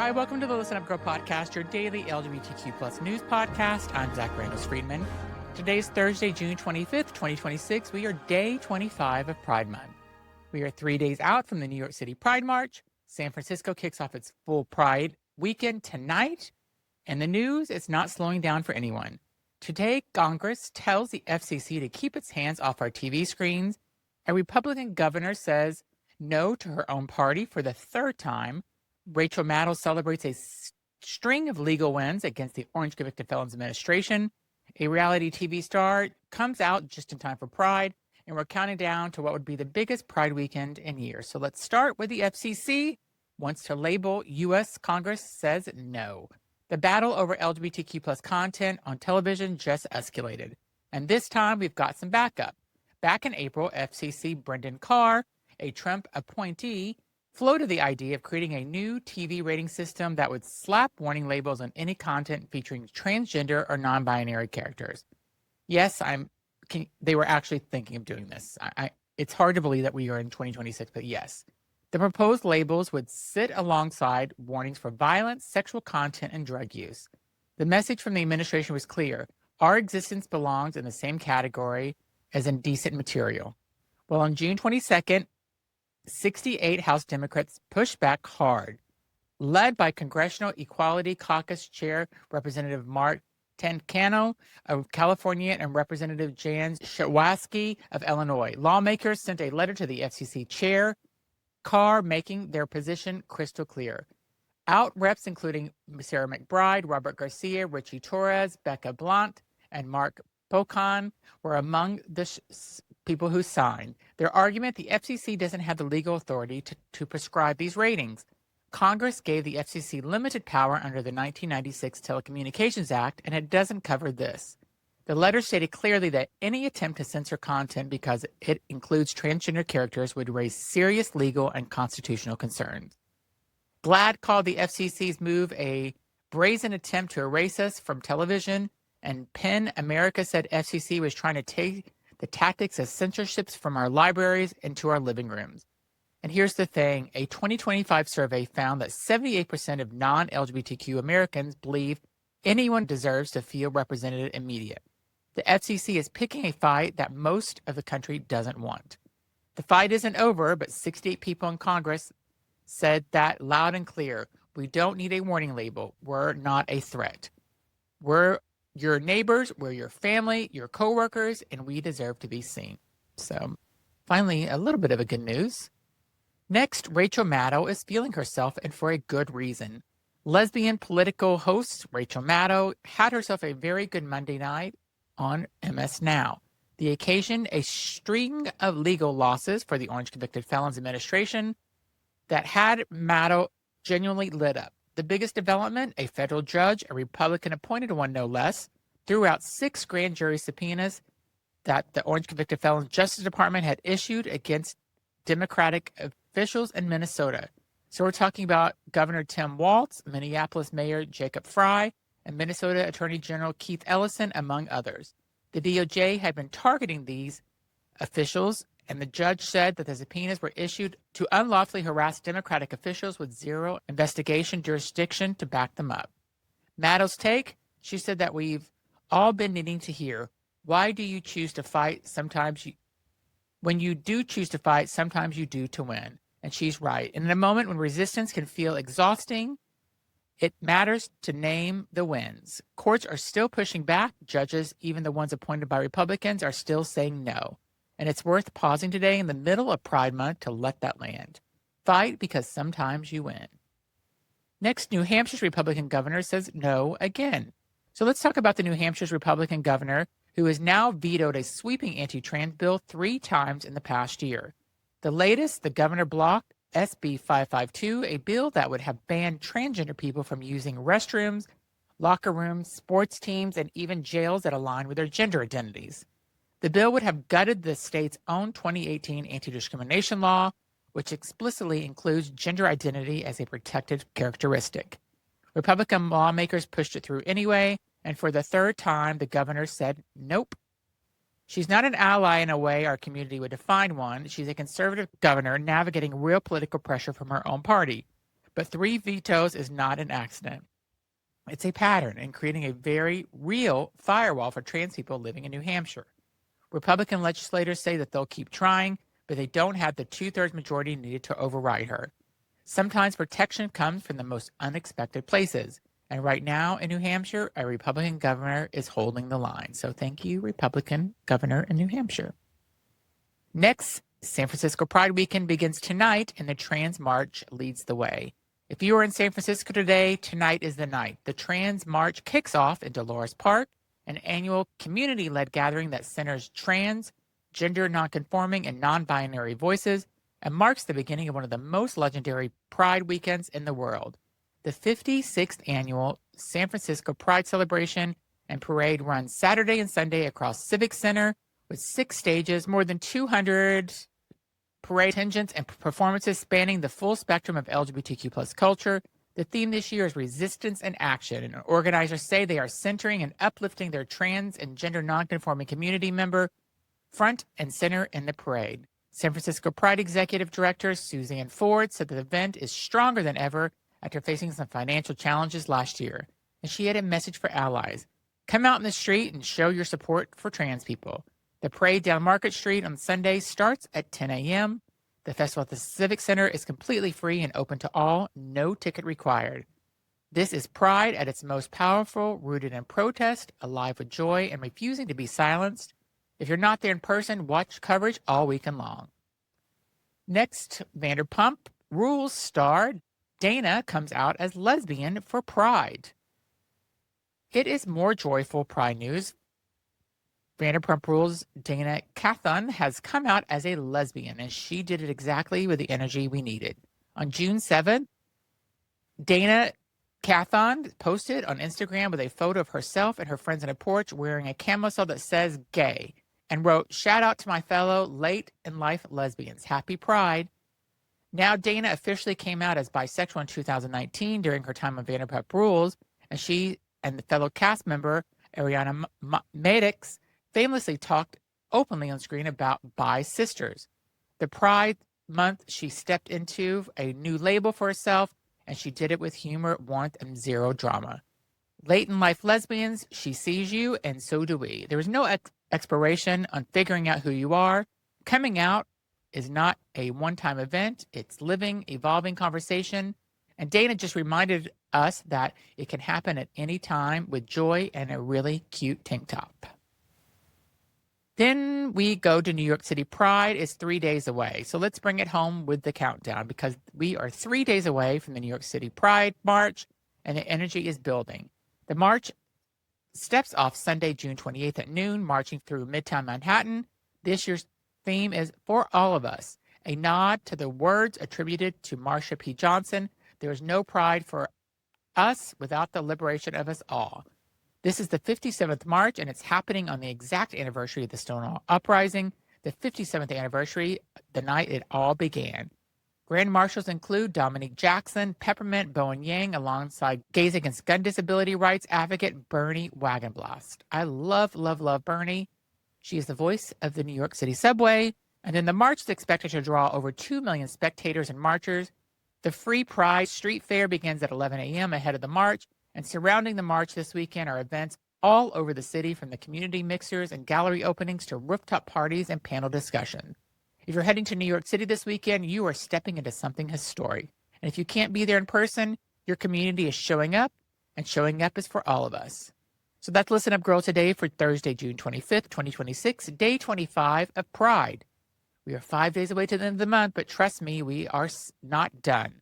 Hi, welcome to the Listen Up Girl podcast, your daily LGBTQ plus news podcast. I'm Zach Randles-Friedman. Today's Thursday, June 25th, 2026. We are day 25 of Pride Month. We are 3 days out from the New York City Pride March. San Francisco kicks off its full Pride weekend tonight. And the news is not slowing down for anyone. Today, Congress tells the FCC to keep its hands off our TV screens. A Republican governor says no to her own party for the third time. Rachel Maddow celebrates a string of legal wins against the Orange Convicted Felons Administration. A reality TV star comes out just in time for Pride, and we're counting down to what would be the biggest Pride weekend in years. So let's start with the FCC. Wants to label U.S. Congress says no. The battle over LGBTQ plus content on television just escalated. And this time we've got some backup. Back in April, FCC Brendan Carr, a Trump appointee, floated the idea of creating a new TV rating system that would slap warning labels on any content featuring transgender or non-binary characters. Yes, they were actually thinking of doing this. It's hard to believe that we are in 2026, but yes. The proposed labels would sit alongside warnings for violence, sexual content, and drug use. The message from the administration was clear. Our existence belongs in the same category as indecent material. Well, on June 22nd, 68 House Democrats pushed back hard, led by Congressional Equality Caucus Chair Representative Mark Tancano of California and Representative Jan Schawski of Illinois. Lawmakers sent a letter to the FCC chair, Carr, making their position crystal clear. Out reps including Sarah McBride, Robert Garcia, Richie Torres, Becca Blunt, and Mark Pocan were among the people who signed. Their argument, the FCC doesn't have the legal authority to prescribe these ratings. Congress gave the FCC limited power under the 1996 Telecommunications Act, and it doesn't cover this. The letter stated clearly that any attempt to censor content because it includes transgender characters would raise serious legal and constitutional concerns. GLAAD called the FCC's move a brazen attempt to erase us from television, and PEN America said FCC was trying to take the tactics of censorships from our libraries into our living rooms. And here's the thing, a 2025 survey found that 78% of non-LGBTQ Americans believe anyone deserves to feel represented in media. The FCC is picking a fight that most of the country doesn't want. The fight isn't over, but 68 people in Congress said that loud and clear. We don't need a warning label. We're not a threat. We're your neighbors, we're your family, your coworkers, and we deserve to be seen. So, finally, a little bit of a good news. Next, Rachel Maddow is feeling herself, and for a good reason. Lesbian political host Rachel Maddow had herself a very good Monday night on MS Now. The occasion, a string of legal losses for the Orange Convicted Felons Administration that had Maddow genuinely lit up. The biggest development, a federal judge, a Republican appointed one no less, threw out 6 grand jury subpoenas that the Orange Convicted Felons Justice Department had issued against Democratic officials in Minnesota. So we're talking about Governor Tim Walz, Minneapolis Mayor Jacob Frey, and Minnesota Attorney General Keith Ellison, among others. The DOJ had been targeting these officials, and the judge said that the subpoenas were issued to unlawfully harass Democratic officials with zero investigation jurisdiction to back them up. Maddow's take, she said that we've all been needing to hear. Why do you choose to fight? When you do choose to fight, sometimes you do to win. And she's right. And in a moment when resistance can feel exhausting, it matters to name the wins. Courts are still pushing back. Judges, even the ones appointed by Republicans, are still saying no. And it's worth pausing today in the middle of Pride Month to let that land. Fight because sometimes you win. Next, New Hampshire's Republican governor says no again. So let's talk about the New Hampshire's Republican governor who has now vetoed a sweeping anti-trans bill 3 times in the past year. The latest, the governor blocked SB 552, a bill that would have banned transgender people from using restrooms, locker rooms, sports teams, and even jails that align with their gender identities. The bill would have gutted the state's own 2018 anti-discrimination law, which explicitly includes gender identity as a protected characteristic. Republican lawmakers pushed it through anyway, and for the 3rd time, the governor said nope. She's not an ally in a way our community would define one. She's a conservative governor navigating real political pressure from her own party. But 3 vetoes is not an accident. It's a pattern in creating a very real firewall for trans people living in New Hampshire. Republican legislators say that they'll keep trying, but they don't have the 2/3 majority needed to override her. Sometimes protection comes from the most unexpected places. And right now in New Hampshire, a Republican governor is holding the line. So thank you, Republican governor in New Hampshire. Next, San Francisco Pride Weekend begins tonight, and the Trans March leads the way. If you are in San Francisco today, tonight is the night. The Trans March kicks off in Dolores Park, an annual community-led gathering that centers trans, gender nonconforming, and non-binary voices, and marks the beginning of one of the most legendary Pride weekends in the world. The 56th annual San Francisco Pride celebration and parade runs Saturday and Sunday across Civic Center with 6 stages, more than 200 parade contingents and performances spanning the full spectrum of LGBTQ plus culture. The theme this year is resistance and action, and organizers say they are centering and uplifting their trans and gender nonconforming community member front and center in the parade. San Francisco Pride Executive Director Suzanne Ford said the event is stronger than ever after facing some financial challenges last year. And she had a message for allies. Come out in the street and show your support for trans people. The parade down Market Street on Sunday starts at 10 a.m. The festival at the Civic Center is completely free and open to all, no ticket required. This is Pride at its most powerful, rooted in protest, alive with joy, and refusing to be silenced. If you're not there in person, watch coverage all weekend long. Next, Vanderpump Rules star Dayna comes out as lesbian for Pride. It is more joyful Pride news. Vanderpump Rules' Dayna Kathan has come out as a lesbian, and she did it exactly with the energy we needed. On June 7th, Dayna Kathan posted on Instagram with a photo of herself and her friends on a porch wearing a camisole that says gay and wrote, "Shout out to my fellow late in life lesbians. Happy Pride." Now, Dayna officially came out as bisexual in 2019 during her time on Vanderpump Rules, and she and the fellow cast member, Ariana Maddow, famously talked openly on screen about bi sisters. The Pride month, she stepped into a new label for herself, and she did it with humor, warmth, and zero drama. Late in life lesbians, she sees you, and so do we. There is no expiration on figuring out who you are. Coming out is not a one-time event. It's living, evolving conversation. And Dayna just reminded us that it can happen at any time with joy and a really cute tank top. Then we go to New York City Pride. It's 3 days away. So let's bring it home with the countdown, because we are 3 days away from the New York City Pride March, and the energy is building. The march steps off Sunday, June 28th at noon, marching through Midtown Manhattan. This year's theme is For All of Us, a nod to the words attributed to Marsha P. Johnson. There is no pride for us without the liberation of us all. This is the 57th March, and it's happening on the exact anniversary of the Stonewall Uprising, the 57th anniversary, the night it all began. Grand marshals include Dominique Jackson, Peppermint, Bowen Yang, alongside Gays Against Gun Disability Rights advocate Bernie Wagenblast. I love, love, love Bernie. She is the voice of the New York City subway. And then the march is expected to draw over 2 million spectators and marchers. The Free Pride Street Fair begins at 11 a.m. ahead of the march. And surrounding the march this weekend are events all over the city, from the community mixers and gallery openings to rooftop parties and panel discussion. If you're heading to New York City this weekend, you are stepping into something historic. And if you can't be there in person, your community is showing up, and showing up is for all of us. So that's Listen Up Girl today for Thursday, June 25th, 2026, day 25 of Pride. We are 5 days away to the end of the month, but trust me, we are not done.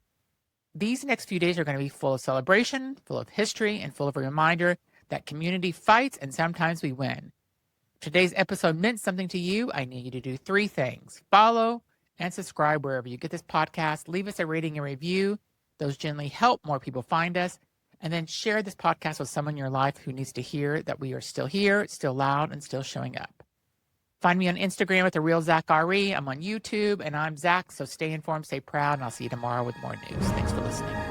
These next few days are going to be full of celebration, full of history, and full of a reminder that community fights and sometimes we win. If today's episode meant something to you, I need you to do 3 things. Follow and subscribe wherever you get this podcast. Leave us a rating and review. Those generally help more people find us. And then share this podcast with someone in your life who needs to hear that we are still here, still loud, and still showing up. Find me on Instagram at TheRealZachRE. I'm on YouTube, and I'm Zach, so stay informed, stay proud, and I'll see you tomorrow with more news. Thanks for listening.